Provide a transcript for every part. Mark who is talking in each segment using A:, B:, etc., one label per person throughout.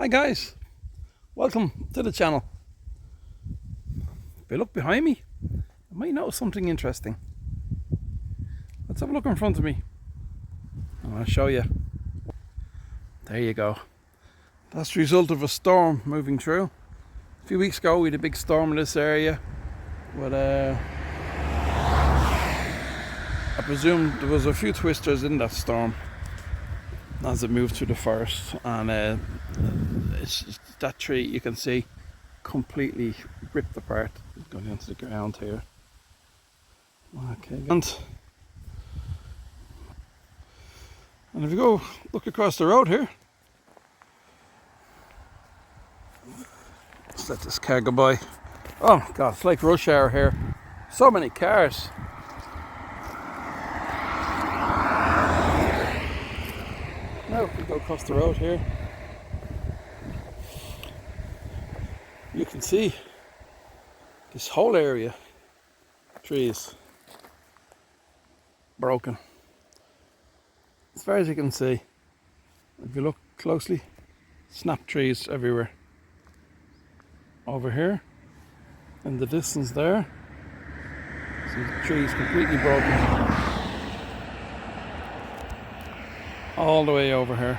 A: Hi guys, welcome to the channel. If you look behind me, you might notice something interesting. Let's have a look in front of me. I'm going to show you. There you go. That's the result of a storm moving through. A few weeks ago we had a big storm in this area. But I presume there was a few twisters in that storm as it moved through the forest, and it's that tree you can see completely ripped apart. It's going into the ground here. Okay, and if you go look across the road here, let's let this car go by. Oh god, it's like rush hour here. So many cars. Now if we go across the road here, you can see this whole area, trees, broken. As far as you can see, if you look closely, snap trees everywhere. Over here, in the distance there, see the trees completely broken. All the way over here.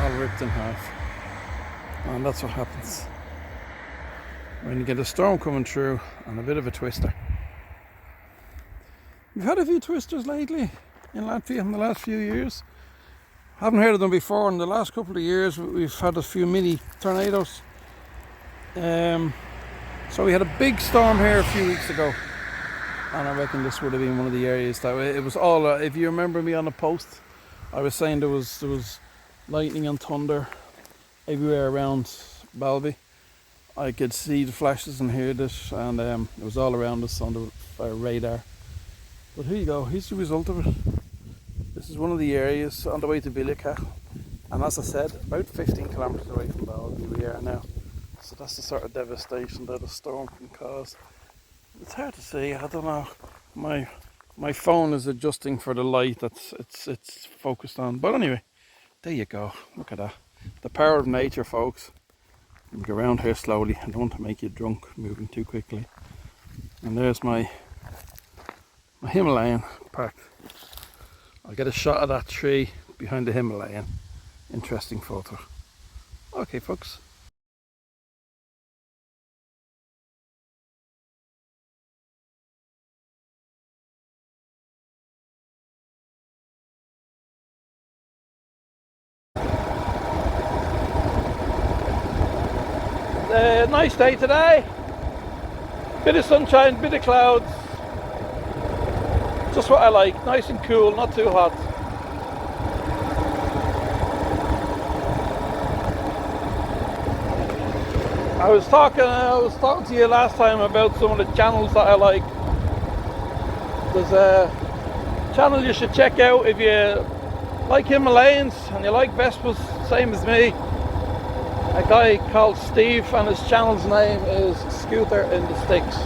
A: All ripped in half. And that's what happens when you get a storm coming through and a bit of a twister. We've had a few twisters lately in Latvia in the last few years. Haven't heard of them before. In the last couple of years we've had a few mini tornadoes. So we had a big storm here a few weeks ago, and I reckon this would have been one of the areas that it was all. If you remember me on the post, I was saying there was lightning and thunder everywhere around Balby. I could see the flashes and hear this, and it was all around us on the radar. But here you go. Here's the result of it. This is one of the areas on the way to Baltics, and as I said, about 15 kilometers away from Balby we are now. So that's the sort of devastation that a storm can cause. It's hard to see. I don't know. My phone is adjusting for the light that's it's focused on. But anyway, there you go. Look at that. The power of nature, folks. Go around here slowly. I don't want to make you drunk moving too quickly. And there's my Himalayan parked. I'll get a shot of that tree behind the Himalayan. Interesting photo. Okay, folks. Nice day today. Bit of sunshine, bit of clouds. Just what I like. Nice and cool, not too hot. I was talking to you last time about some of the channels that I like. There's a channel you should check out if you like Himalayans and you like Vespas, same as me. A guy called Steve, and his channel's name is Scooter in the Sticks.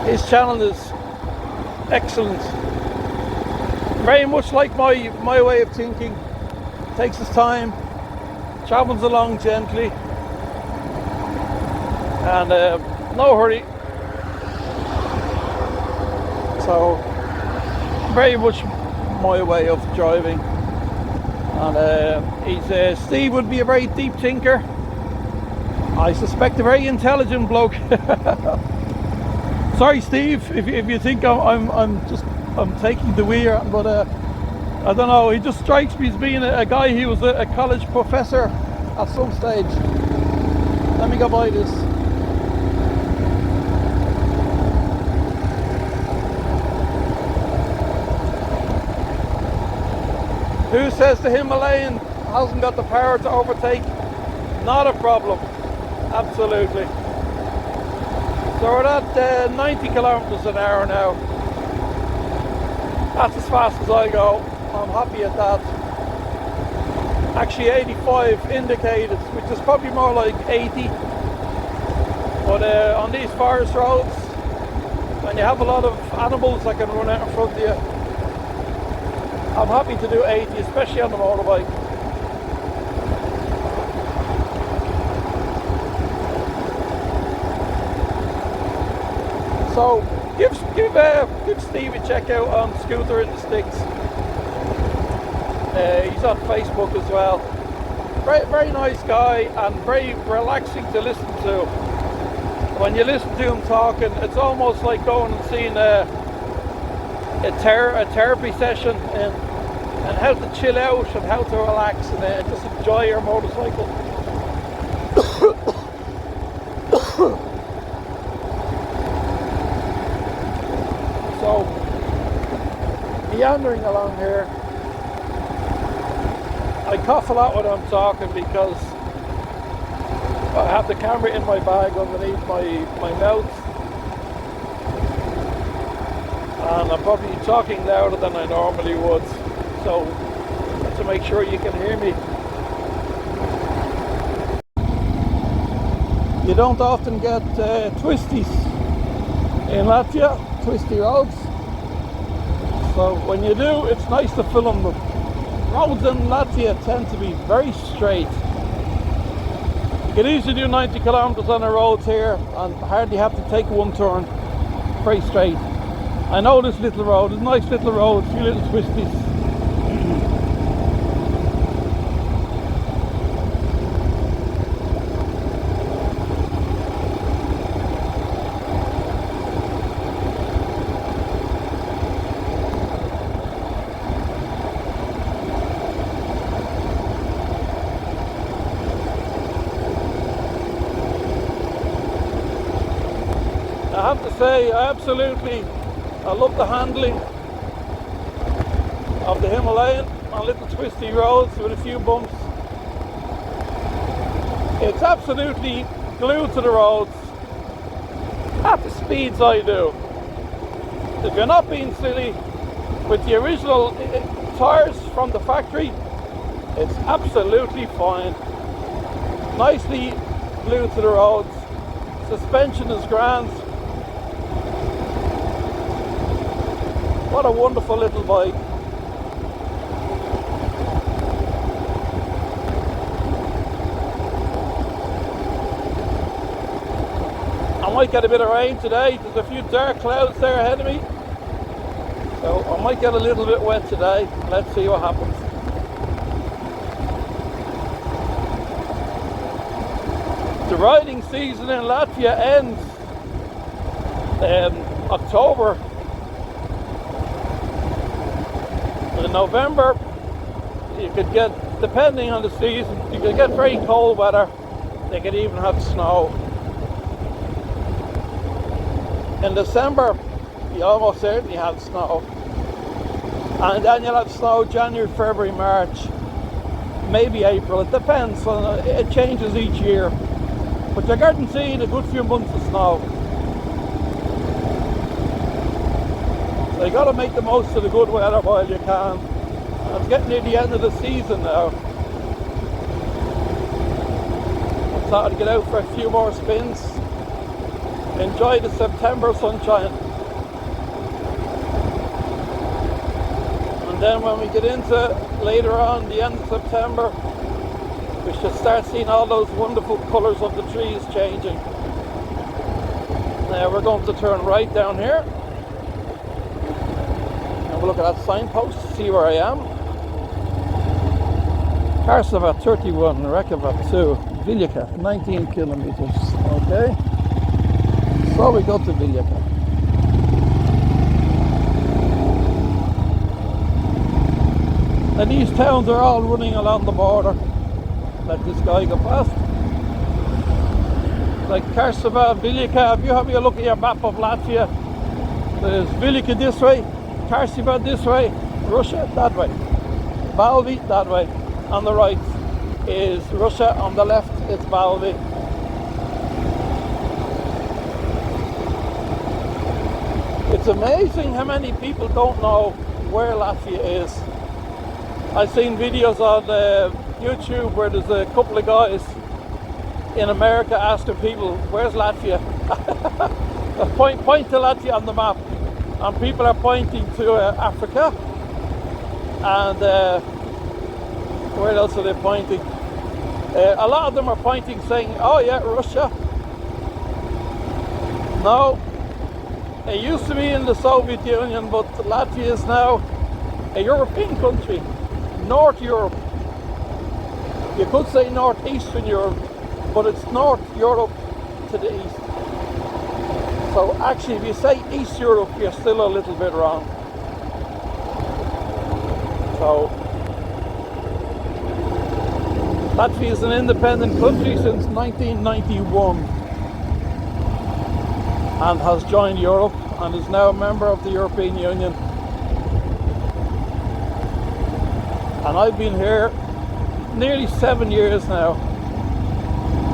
A: His channel is excellent. Very much like my way of thinking. Takes his time, travels along gently, and no hurry. So very much my way of driving. And Steve would be a very deep thinker. I suspect a very intelligent bloke. Sorry, Steve, if you think I'm taking the wheel, but I don't know. He just strikes me as being a guy who was a college professor at some stage. Let me go by this. Who says the Himalayan hasn't got the power to overtake? Not a problem. Absolutely. So we're at 90 kilometers an hour now. That's as fast as I go. I'm happy at that. Actually 85 indicated, which is probably more like 80. But on these forest roads, when you have a lot of animals that can run out in front of you, I'm happy to do 80, especially on the motorbike. So give Steve a check out on Scooter in the Sticks. He's on Facebook as well. Very nice guy and very relaxing to listen to. When you listen to him talking, it's almost like going and seeing a therapy session and how to chill out and how to relax and just enjoy your motorcycle. So, meandering along here. I cough a lot when I'm talking because I have the camera in my bag underneath my mouth, and I'm probably talking louder than I normally would, so to make sure you can hear me. You don't often get twisties in Latvia, twisty roads, so when you do, it's nice to film them. Roads in Latvia tend to be very straight. You can easily do 90 kilometers on the roads here and hardly have to take one turn. Very straight. I know this little road, it's a nice little road, a few little twisties. I have to say, I love the handling of the Himalayan on little twisty roads with a few bumps. It's absolutely glued to the roads at the speeds I do. If you're not being silly, with the original tyres from the factory, it's absolutely fine. Nicely glued to the roads. Suspension is grand. What a wonderful little bike. I might get a bit of rain today. There's a few dark clouds there ahead of me. So I might get a little bit wet today. Let's see what happens. The riding season in Latvia ends October. In November, you could get, depending on the season, you could get very cold weather. They could even have snow. In December, you almost certainly have snow. And then you'll have snow January, February, March, maybe April. It depends. It changes each year. But you're guaranteed a good few months of snow. So you got to make the most of the good weather while you can. And it's getting near the end of the season now. I thought I'd get out for a few more spins. Enjoy the September sunshine. And then when we get into later on the end of September, we should start seeing all those wonderful colours of the trees changing. Now we're going to turn right down here. And we'll look at that signpost to see where I am. Karsavat 31, Reykjavik 2, Viljakat 19 kilometers. Okay. So we go to Viljakat. And these towns are all running along the border. Let this guy go past. Like Karsavat, Viljakat. If you have a look at your map of Latvia, there's Viljakat this way, Karsavat this way, Russia that way, Balvi that way. On the right is Russia, on the left is Balvi. It's amazing how many people don't know where Latvia is. I've seen videos on YouTube where there's a couple of guys in America asking people, where's Latvia? Point to Latvia on the map, and people are pointing to Africa, and where else are they pointing? A lot of them are pointing saying, oh yeah, Russia. No, it used to be in the Soviet Union, but Latvia is now a European country, North Europe. You could say Northeastern Europe, but it's North Europe to the east. So actually, if you say East Europe, you're still a little bit wrong. So Latvia is an independent country since 1991 and has joined Europe and is now a member of the European Union. And I've been here nearly 7 years now.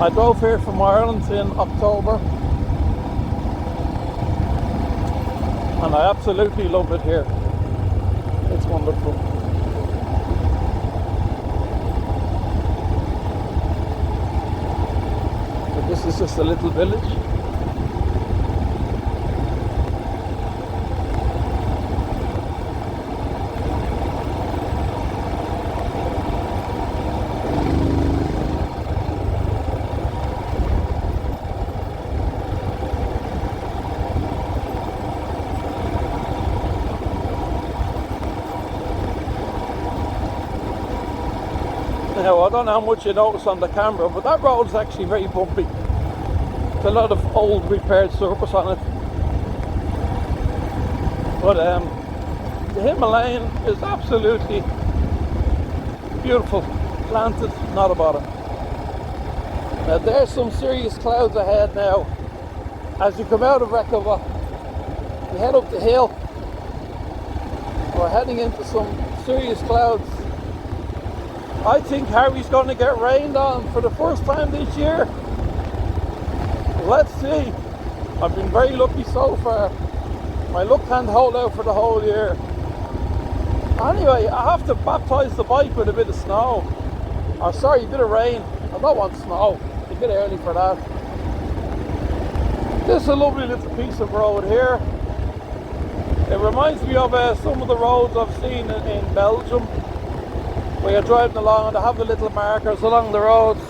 A: I drove here from Ireland in October, and I absolutely love it here. It's wonderful. But this is just a little village. Now, I don't know how much you notice on the camera, but that road is actually very bumpy. There's a lot of old repaired surface on it. But the Himalayan is absolutely beautiful, planted, not a bother. Now there's some serious clouds ahead now. As you come out of Reykjavik, you head up the hill, we're heading into some serious clouds. I think Harry's going to get rained on for the first time this year. Let's see. I've been very lucky so far. My luck can't hold out for the whole year. Anyway, I have to baptise the bike with a bit of snow. Oh, sorry, a bit of rain. I don't want snow. It's a bit early for that. This is a lovely little piece of road here. It reminds me of some of the roads I've seen in Belgium, where you're driving along and they have the little markers along the roads.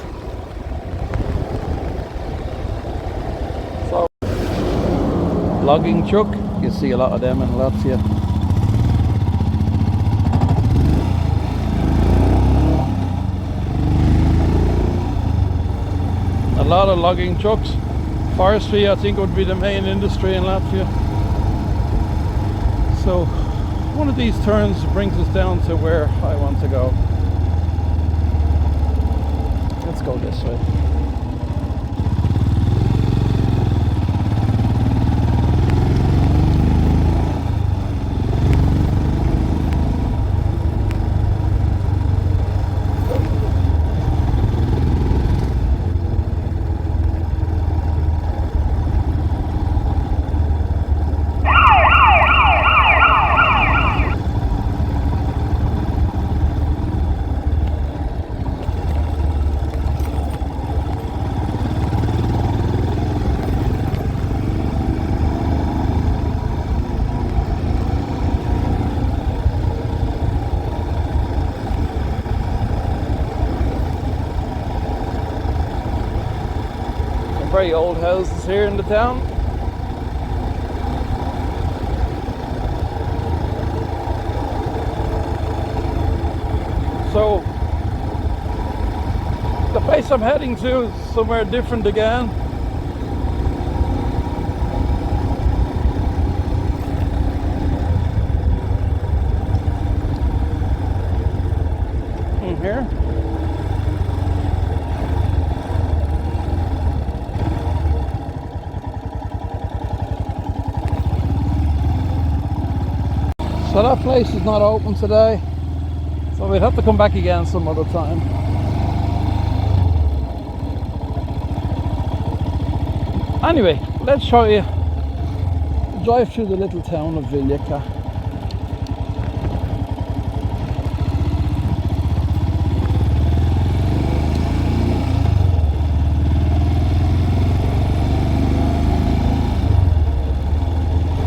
A: So, logging truck, you see a lot of them in Latvia. A lot of logging trucks. Forestry, I think, would be the main industry in Latvia. So one of these turns brings us down to where I want to go. Let's go this way. Very old houses here in the town. So the place I'm heading to is somewhere different again. In here. So that place is not open today, so we'd have to come back again some other time. Anyway, let's show you drive through the little town of Viljaka.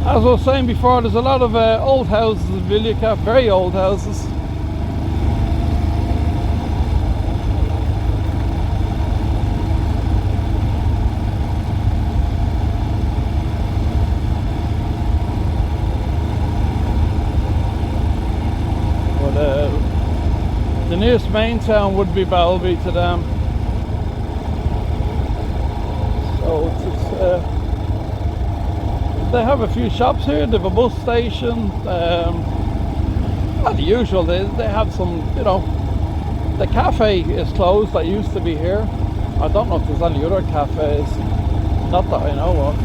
A: As I was saying before, there's a lot of old houses in Villica, very old houses. But the nearest main town would be Balby to them. So they have a few shops here, they have a bus station, not the usual, they have some, you know, the cafe is closed that used to be here. I don't know if there's any other cafes, not that I know of.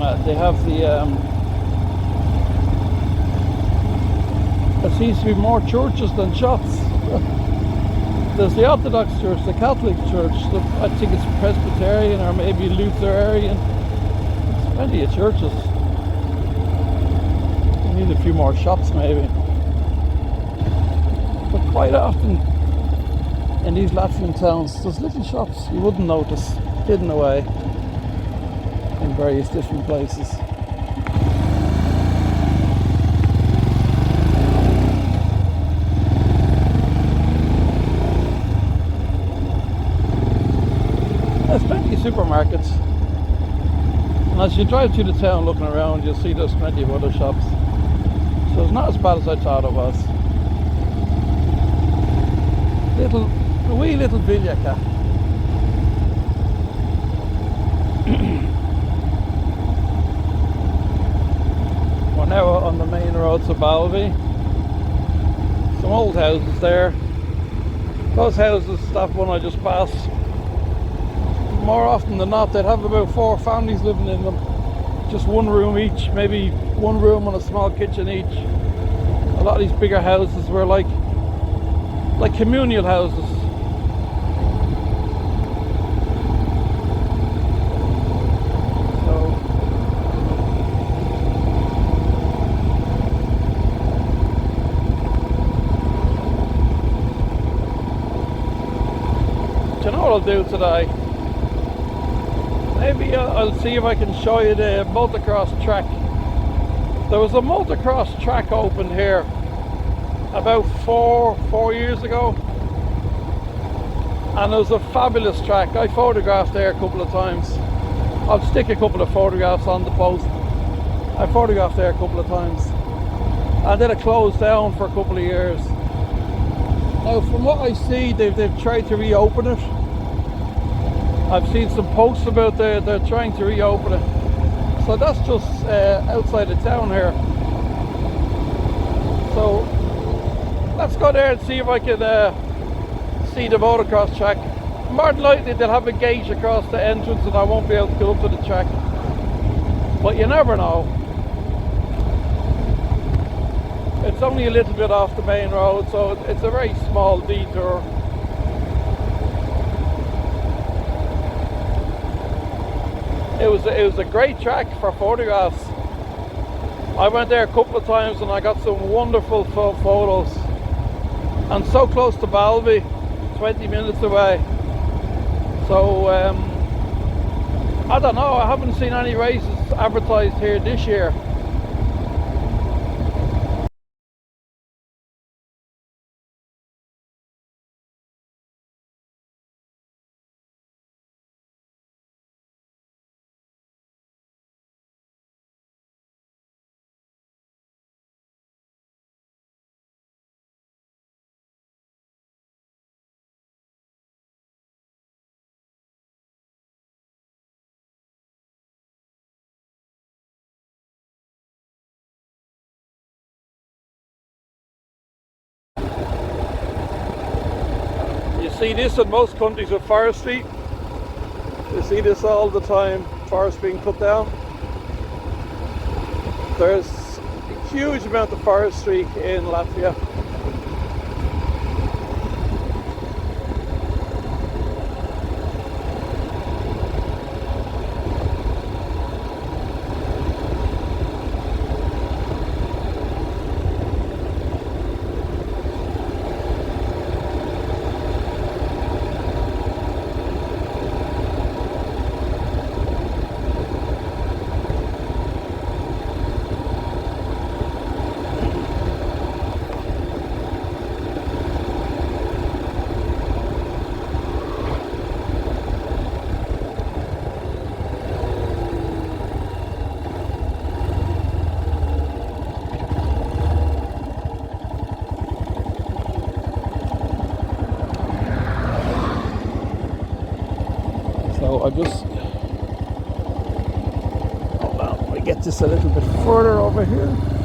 A: And they have there seems to be more churches than shops. There's the Orthodox Church, the Catholic Church, I think it's Presbyterian or maybe Lutheran. There's plenty of churches. You need a few more shops maybe. But quite often in these Latvian towns, there's little shops you wouldn't notice, hidden away in various different places. There's plenty of supermarkets, and as you drive through the town looking around, you'll see there's plenty of other shops. So it's not as bad as I thought it was. A wee little Villica. We're now on the main road to Balby. Some old houses there. Those houses, that one I just passed, more often than not they'd have about 4 families living in them, just one room each, maybe one room and a small kitchen each. A lot of these bigger houses were like communal houses. So do you know what I'll do today? Maybe I'll see if I can show you the motocross track. There was a motocross track opened here about four years ago, and it was a fabulous track. I photographed there a couple of times. I'll stick a couple of photographs on the post. I photographed there a couple of times, and then it closed down for a couple of years. Now from what I see, they've tried to reopen it. I've seen some posts about they're trying to reopen it. So that's just outside the town here. So let's go there and see if I can see the motocross track. More than likely they'll have a gate across the entrance and I won't be able to go up to the track. But you never know. It's only a little bit off the main road, so it's a very small detour. It was a great track for photographs. I went there a couple of times and I got some wonderful photos. And so close to Balby, 20 minutes away. So I don't know, I haven't seen any races advertised here this year. You see this in most countries with forestry. You see this all the time, forest being cut down. There's a huge amount of forestry in Latvia. So I just, hold on, we get this a little bit further over here.